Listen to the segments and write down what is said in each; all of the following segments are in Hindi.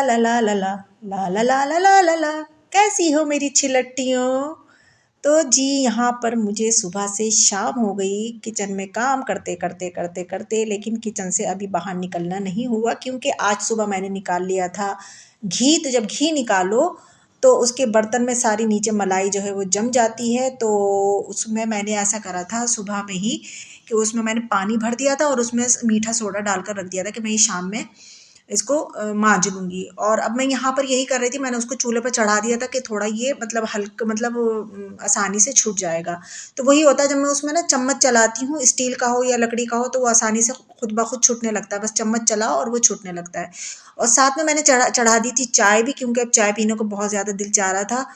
ला ला ला ला ला ला ला ला ला ला ला ला। कैसी हो मेरी छिलट्टियों। तो जी यहाँ पर मुझे सुबह से शाम हो गई किचन में काम करते करते करते करते, लेकिन किचन से अभी बाहर निकलना नहीं हुआ क्योंकि आज सुबह मैंने निकाल लिया था घी। तो जब घी निकालो तो उसके बर्तन में सारी नीचे मलाई जो है वो जम जाती है। तो उसमें मैंने ऐसा करा था सुबह में ही कि उसमें मैंने पानी भर दिया था और उसमें मीठा सोडा डालकर रख दिया था कि मैं ये शाम में इसको मांज लूँगी। और अब मैं यहाँ पर यही कर रही थी, मैंने उसको चूल्हे पर चढ़ा दिया था कि थोड़ा ये मतलब हल्का मतलब आसानी से छूट जाएगा। तो वही होता है जब मैं उसमें ना चम्मच चलाती हूँ, स्टील का हो या लकड़ी का हो, तो वो आसानी से खुद ब खुद छूटने लगता है। बस चम्मच चलाओ और वो छूटने लगता है। और साथ में मैंने चढ़ा दी थी चाय भी, क्योंकि अब चाय पीने को बहुत ज़्यादा दिल चाह रहा था।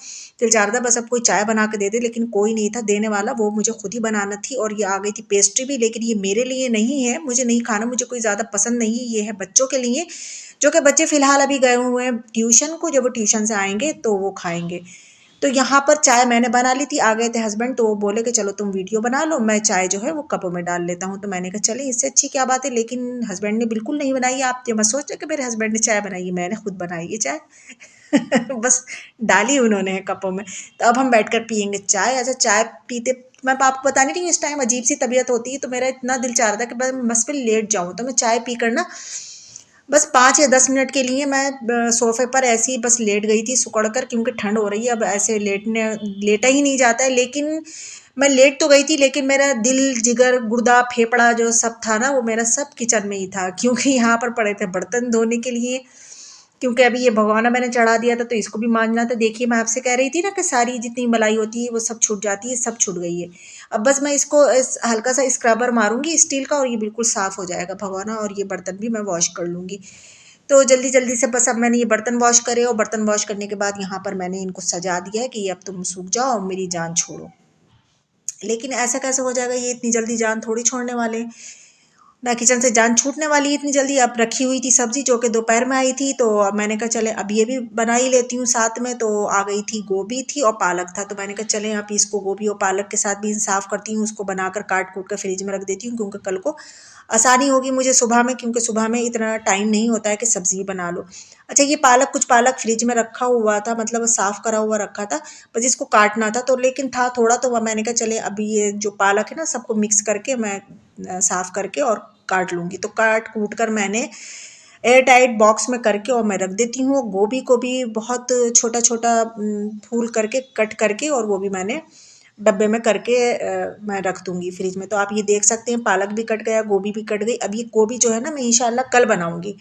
बस अब कोई चाय बना के दे दे, लेकिन कोई नहीं था देने वाला, वो मुझे खुद ही बनाना थी। और ये आ गई थी पेस्ट्री भी, लेकिन ये मेरे लिए नहीं है, मुझे नहीं खाना, मुझे कोई ज़्यादा पसंद नहीं। ये है बच्चों के लिए, जो कि बच्चे फ़िलहाल अभी गए हुए हैं ट्यूशन को। जब वो ट्यूशन से आएंगे तो वो खाएंगे। तो यहाँ पर चाय मैंने बना ली थी, आ गए थे हस्बैंड, तो वो बोले कि चलो तुम वीडियो बना लो, मैं चाय जो है वो कपों में डाल लेता हूँ। तो मैंने कहा चले, इससे अच्छी क्या बात है। लेकिन हस्बैंड ने बिल्कुल नहीं बनाई। आप ये मत सोचो कि मेरे हस्बैंड ने चाय बनाई है, मैंने खुद बनाई है चाय। बस डाली उन्होंने कपों में। तो अब हम बैठकर पियेंगे चाय। अच्छा, चाय पीते मैं आपको बता नहीं रही हूँ, इस टाइम अजीब सी तबीयत होती है, तो मेरा इतना दिल चाह रहा था कि बस फिर लेट जाऊँ। तो मैं चाय पीकर ना बस 5 या 10 मिनट के लिए मैं सोफ़े पर ऐसे ही बस लेट गई थी सिकुड़ कर, क्योंकि ठंड हो रही है, अब ऐसे लेटा ही नहीं जाता है। लेकिन मैं लेट तो गई थी, लेकिन मेरा दिल, जिगर, गुर्दा, फेफड़ा जो सब था ना, वो मेरा सब किचन में ही था, क्योंकि यहाँ पर पड़े थे बर्तन धोने के लिए। क्योंकि अभी ये भगोना मैंने चढ़ा दिया था, तो इसको भी मांजना था। देखिए, मैं आपसे कह रही थी ना कि सारी जितनी मलाई होती है वो सब छूट जाती है, सब छूट गई है। अब बस मैं इसको हल्का सा स्क्रबर मारूंगी स्टील का, और ये बिल्कुल साफ़ हो जाएगा भगोना, और ये बर्तन भी मैं वॉश कर लूँगी। तो जल्दी जल्दी से बस अब मैंने ये बर्तन वॉश करे, और बर्तन वॉश करने के बाद यहाँ पर मैंने इनको सजा दिया है कि ये अब तुम सूख जाओ और मेरी जान छोड़ो। लेकिन ऐसा कैसे हो जाएगा, ये इतनी जल्दी जान थोड़ी छोड़ने वाले। ना किचन से जान छूटने वाली है इतनी जल्दी। अब रखी हुई थी सब्जी जो कि दोपहर में आई थी, तो अब मैंने कहा चले अब ये भी बना ही लेती हूँ साथ में। तो आ गई थी, गोभी थी और पालक था, तो मैंने कहा चले अब इसको गोभी और पालक के साथ भी साफ़ करती हूँ, उसको बनाकर काट कूट कर फ्रिज में रख देती हूँ, क्योंकि कल को आसानी होगी मुझे सुबह में, क्योंकि सुबह में इतना टाइम नहीं होता है कि सब्ज़ी बना लो। अच्छा, ये पालक, कुछ पालक फ्रिज में रखा हुआ था, मतलब साफ़ करा हुआ रखा था, बस इसको काटना था। तो लेकिन था थोड़ा, तो वह मैंने कहा चले अभी ये जो पालक है ना, सबको मिक्स करके मैं साफ़ करके और काट लूँगी। तो काट कूट कर मैंने एयर टाइट बॉक्स में करके और मैं रख देती हूँ। गोभी को भी बहुत छोटा छोटा फूल करके कट करके, और वो भी मैंने डब्बे में करके मैं रख दूँगी फ्रिज में। तो आप ये देख सकते हैं, पालक भी कट गया, गोभी भी कट गई। अब ये गोभी जो है ना, मैं इंशाल्लाह कल बनाऊँगी।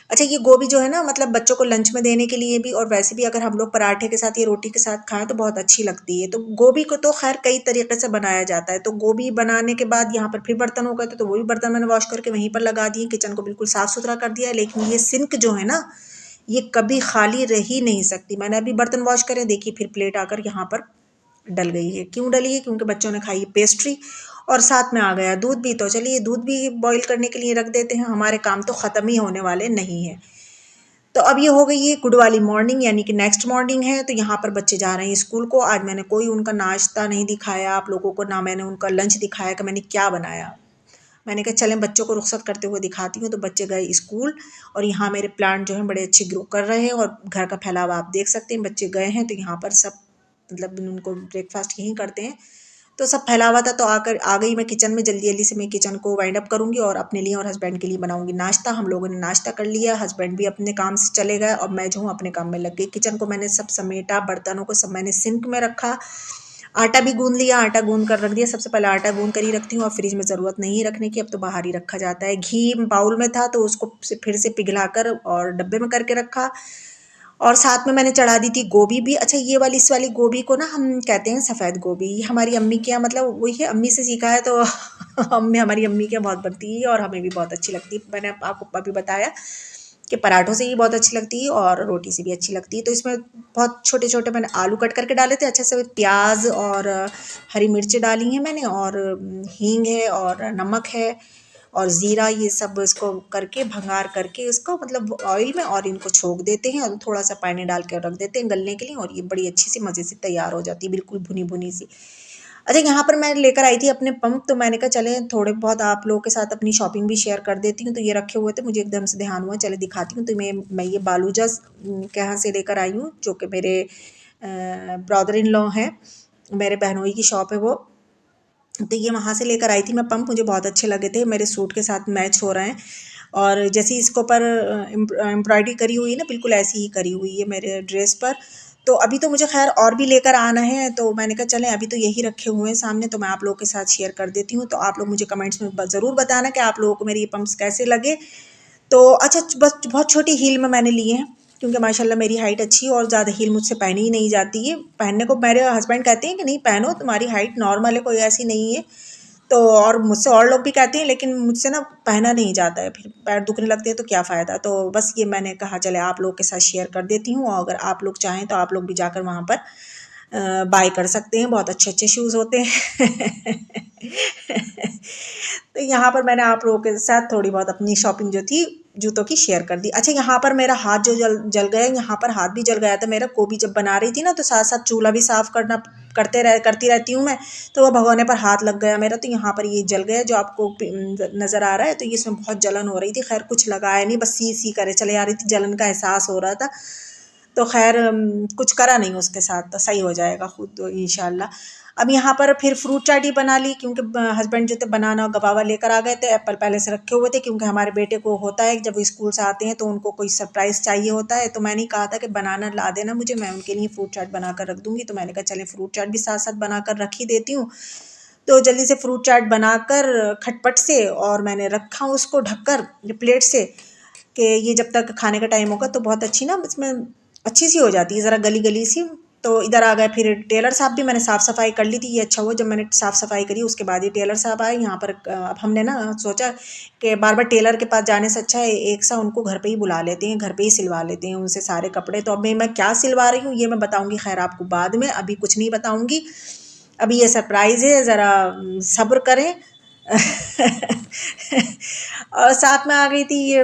अच्छा, ये गोभी जो है ना, मतलब बच्चों को लंच में देने के लिए भी, और वैसे भी अगर हम लोग पराठे के साथ या रोटी के साथ खाएं तो बहुत अच्छी लगती है। तो गोभी को तो खैर कई तरीके से बनाया जाता है। तो गोभी बनाने के बाद यहाँ पर फिर बर्तन हो गए थे, तो वो भी बर्तन मैंने वॉश करके वहीं पर लगा दिए, किचन को बिल्कुल साफ़ सुथरा कर दिया है। लेकिन ये सिंक जो है ना, ये कभी खाली रह ही नहीं सकती। मैंने अभी बर्तन वॉश करे, देखिए फिर प्लेट आकर यहाँ पर डल गई है। क्यों डली है? क्योंकि बच्चों ने खाई पेस्ट्री, और साथ में आ गया दूध भी। तो चलिए दूध भी बॉईल करने के लिए रख देते हैं, हमारे काम तो ख़त्म ही होने वाले नहीं हैं। तो अब ये हो गई है गुड वाली मॉर्निंग, यानी कि नेक्स्ट मॉर्निंग है। तो यहाँ पर बच्चे जा रहे हैं स्कूल को। आज मैंने कोई उनका नाश्ता नहीं दिखाया आप लोगों को, ना मैंने उनका लंच दिखाया कि मैंने क्या बनाया। मैंने कहा चलें बच्चों को रुखसत करते हुए दिखाती हूँ। तो बच्चे गए स्कूल, और यहाँ मेरे प्लांट जो हैं बड़े अच्छे ग्रो कर रहे हैं, और घर का फैलावा आप देख सकते हैं। बच्चे गए हैं तो यहाँ पर सब मतलब उनको ब्रेकफास्ट यहीं करते हैं, तो सब फैला हुआ था। तो आकर आ गई मैं किचन में, जल्दी जल्दी से मैं किचन को वाइंड अप करूँगी और अपने लिए और हस्बैंड के लिए बनाऊँगी नाश्ता। हम लोगों ने नाश्ता कर लिया, हस्बैंड भी अपने काम से चले गए, और मैं जो हूँ अपने काम में लग गई। किचन को मैंने सब समेटा, बर्तनों को सब मैंने सिंक में रखा, आटा भी गूंद लिया, आटा गूंद कर रख दिया। सबसे पहले आटा गूंद कर ही रखती हूँ, और फ्रिज में ज़रूरत नहीं रखने की, अब तो बाहर ही रखा जाता है। घी बाउल में था तो उसको फिर से पिघला कर और डब्बे में करके रखा, और साथ में मैंने चढ़ा दी थी गोभी भी। अच्छा, ये वाली इस वाली गोभी को ना हम कहते हैं सफ़ेद गोभी। ये हमारी अम्मी के यहाँ, मतलब वही है, अम्मी से सीखा है। तो हमारी अम्मी के यहाँ बहुत बनती है और हमें भी बहुत अच्छी लगती है। मैंने आपको अभी बताया कि पराठों से ही बहुत अच्छी लगती है और रोटी से भी अच्छी लगती है। तो इसमें बहुत छोटे छोटे मैंने आलू कट करके डाले थे, अच्छे से प्याज और हरी मिर्च डाली हैं मैंने, और हींग है और नमक है और ज़ीरा, ये सब इसको करके भंगार करके इसको मतलब ऑयल में, और इनको छोक देते हैं और थोड़ा सा पानी डाल के रख देते हैं गलने के लिए, और ये बड़ी अच्छी सी मज़े से तैयार हो जाती है, बिल्कुल भुनी भुनी सी। अच्छा, यहाँ पर मैं लेकर आई थी अपने पंप, तो मैंने कहा चले थोड़े बहुत आप लोगों के साथ अपनी शॉपिंग भी शेयर कर देती हूँ। तो ये रखे हुए थे, मुझे एकदम से ध्यान हुआ, चले दिखाती हूँ। तो मैं ये बालूजा के यहाँ से लेकर आई हूँ, जो कि मेरे ब्रदर इन लॉ हैं, मेरे बहनोई की शॉप है वो। तो ये वहाँ से लेकर आई थी मैं पंप, मुझे बहुत अच्छे लगे थे, मेरे सूट के साथ मैच हो रहे हैं। और जैसे इसके ऊपर एम्ब्रॉयडरी करी हुई है ना, बिल्कुल ऐसी ही करी हुई है मेरे ड्रेस पर। तो अभी तो मुझे खैर और भी लेकर आना है, तो मैंने कहा चलें अभी तो यही रखे हुए हैं सामने, तो मैं आप लोगों के साथ शेयर कर देती हूँ। तो आप लोग मुझे कमेंट्स में ज़रूर बताना कि आप लोगों को मेरे ये पंप्स कैसे लगे। तो अच्छा, बस बहुत छोटी हील में मैंने लिए हैं, क्योंकि माशाल्लाह मेरी हाइट अच्छी है और ज़्यादा हील मुझसे पहनी ही नहीं जाती है। पहनने को मेरे हस्बैंड कहते हैं कि नहीं पहनो, तुम्हारी हाइट नॉर्मल है, कोई ऐसी नहीं है। तो और मुझसे और लोग भी कहते हैं, लेकिन मुझसे ना पहना नहीं जाता है, फिर पैर दुखने लगते हैं तो क्या फ़ायदा। तो बस ये मैंने कहा चले आप लोग के साथ शेयर कर देती हूँ, और अगर आप लोग चाहें तो आप लोग भी जाकर वहाँ पर बाय कर सकते हैं, बहुत अच्छे अच्छे शूज़ होते हैं। तो यहाँ पर मैंने आप लोगों के साथ थोड़ी बहुत अपनी शॉपिंग जो थी जूतों की शेयर कर दी। अच्छा, यहाँ पर मेरा हाथ जो जल गया, यहाँ पर हाथ भी जल गया था मेरा, गोभी जब बना रही थी ना, तो साथ साथ चूल्हा भी साफ़ करती रहती हूँ मैं, तो वो भगोने पर हाथ लग गया मेरा, तो यहाँ पर ये जल गया जो आपको नज़र आ रहा है। तो ये इसमें बहुत जलन हो रही थी, खैर कुछ लगाया नहीं, बस सी सी करे चले आ रही थी, जलन का एहसास हो रहा था। तो खैर कुछ करा नहीं उसके साथ, तो सही हो जाएगा खुद इंशाल्लाह। अब यहाँ पर फिर फ्रूट चाट ही बना ली, क्योंकि हस्बैंड जो थे बनाना गवावा लेकर आ गए थे, एप्पल पहले से रखे हुए थे, क्योंकि हमारे बेटे को होता है कि जब वो स्कूल से आते हैं तो उनको कोई सरप्राइज़ चाहिए होता है। तो मैंने कहा था कि बनाना ला देना मुझे, मैं उनके लिए फ्रूट चाट बना कर रख दूँगी। तो मैंने कहा चलें फ्रूट चाट भी साथ साथ बना कर रख ही देती हूँ। तो जल्दी से फ्रूट चाट बनाकर खटपट से, और मैंने रखा उसको ढककर प्लेट से, कि ये जब तक खाने का टाइम होगा तो बहुत अच्छी ना इसमें अच्छी सी हो जाती है, ज़रा गली गली सी। तो इधर आ गए, फिर टेलर साहब भी मैंने साफ़ सफाई कर ली थी। ये अच्छा हुआ जब मैंने साफ़ सफाई करी, उसके बाद ही टेलर साहब आए यहाँ पर। अब हमने ना सोचा कि बार बार टेलर के पास जाने से अच्छा है एक सा उनको घर पे ही बुला लेते हैं, घर पे ही सिलवा लेते हैं उनसे सारे कपड़े। तो अब मैं क्या सिलवा रही हूँ ये मैं बताऊँगी खैर आपको बाद में, अभी कुछ नहीं बताऊँगी, अभी ये सरप्राइज़ है, ज़रा सब्र करें। और साथ में आ गई थी ये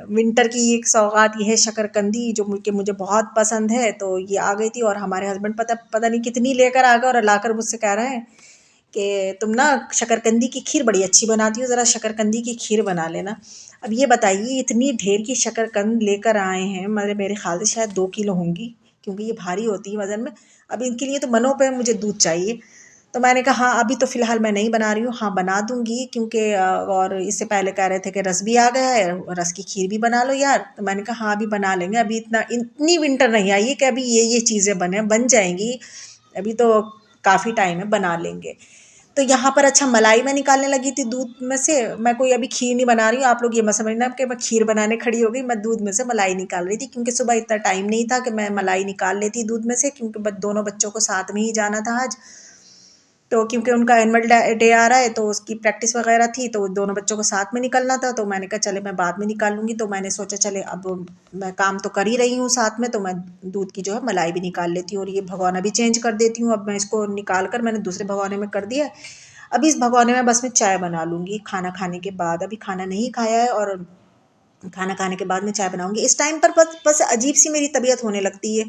विंटर की एक सौगात, ये है शकरकंदी, जो मुझे बहुत पसंद है। तो ये आ गई थी, और हमारे हस्बैंड पता पता नहीं कितनी लेकर आ गए, और लाकर मुझसे कह रहे हैं कि तुम ना शकरकंदी की खीर बड़ी अच्छी बनाती हो, ज़रा शकरकंदी की खीर बना लेना। अब ये बताइए, इतनी ढेर की शकरकंद लेकर आए हैं, मेरे ख्याल से शायद 2 किलो होंगी, क्योंकि ये भारी होती है वज़न में। अब इनके लिए तो मनो पे मुझे दूध चाहिए। तो मैंने कहा हाँ अभी तो फ़िलहाल मैं नहीं बना रही हूँ, हाँ बना दूँगी, क्योंकि और इससे पहले कह रहे थे कि रस भी आ गया है, रस की खीर भी बना लो यार। तो मैंने कहा हाँ अभी बना लेंगे, अभी इतनी विंटर नहीं आई है कि अभी ये चीज़ें बन जाएंगी, अभी तो काफ़ी टाइम है, बना लेंगे। तो यहाँ पर अच्छा मलाई मैं निकालने लगी थी दूध में से, मैं कोई अभी खीर नहीं बना रही हूँ, आप लोग ये मत समझना कि मैं खीर बनाने खड़ी हो गई, मैं दूध में से मलाई निकाल रही थी, क्योंकि सुबह इतना टाइम नहीं था कि मैं मलाई निकाल लेती दूध में से, क्योंकि दोनों बच्चों को साथ में ही जाना था आज। तो क्योंकि उनका एनुअल डे आ रहा है, तो उसकी प्रैक्टिस वगैरह थी, तो दोनों बच्चों को साथ में निकलना था। तो मैंने कहा चले मैं बाद में निकाल लूँगी, तो मैंने सोचा चले अब मैं काम तो कर ही रही हूँ साथ में, तो मैं दूध की जो है मलाई भी निकाल लेती हूँ, और ये भगोना भी चेंज कर देती हूँ। अब मैं इसको निकाल कर मैंने दूसरे भगोने में कर दिया। अभी इस भगोने में बस मैं चाय बना लूँगी खाना खाने के बाद, अभी खाना नहीं खाया है, और खाना खाने के बाद मैं चाय बनाऊँगी। इस टाइम पर बस बस अजीब सी मेरी तबीयत होने लगती है,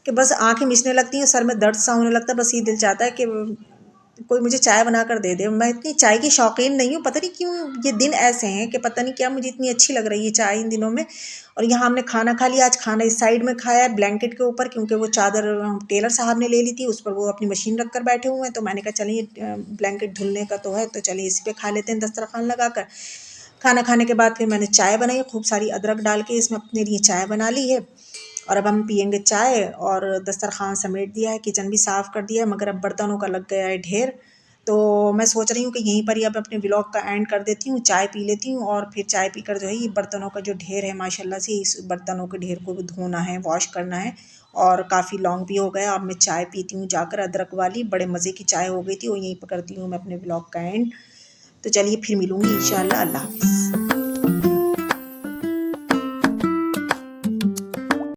कि बस आँखें मिचने लगती हैं, सर में दर्द सा होने लगता है, बस ये दिल चाहता है कि कोई मुझे चाय बना कर दे दे। मैं इतनी चाय की शौकीन नहीं हूँ, पता नहीं क्यों ये दिन ऐसे हैं कि पता नहीं क्या मुझे इतनी अच्छी लग रही है चाय इन दिनों में। और यहाँ हमने खाना खा लिया, आज खाना इस साइड में खाया है ब्लैंकेट के ऊपर, क्योंकि वो चादर टेलर साहब ने ले ली थी, उस पर वो अपनी मशीन रख कर बैठे हुए हैं। तो मैंने कहा चलिए ब्लैंकेट धुलने का तो है, तो चलिए इसी पे खा लेते हैं दस्तरखान लगा कर। खाना खाने के बाद फिर मैंने चाय बनाई, खूब सारी अदरक डाल के इसमें अपने लिए चाय बना ली है, और अब हम पियेंगे चाय। और दस्तरखान समेट दिया है, किचन भी साफ़ कर दिया है, मगर अब बर्तनों का लग गया है ढेर। तो मैं सोच रही हूँ कि यहीं पर ही अब अपने व्लॉग का एंड कर देती हूँ, चाय पी लेती हूँ, और फिर चाय पीकर जो है ये बर्तनों का जो ढेर है माशाल्लाह से, इस बर्तनों के ढेर को भी धोना है, वॉश करना है। और काफ़ी लॉन्ग भी हो गया, अब मैं चाय पीती हूँ जाकर अदरक वाली, बड़े मज़े की चाय हो गई थी, और यहीं पर करती हूँ मैं अपने व्लॉग का एंड। तो चलिए फिर मिलूँगी इंशाल्लाह, अल्लाह हाफ़िज़।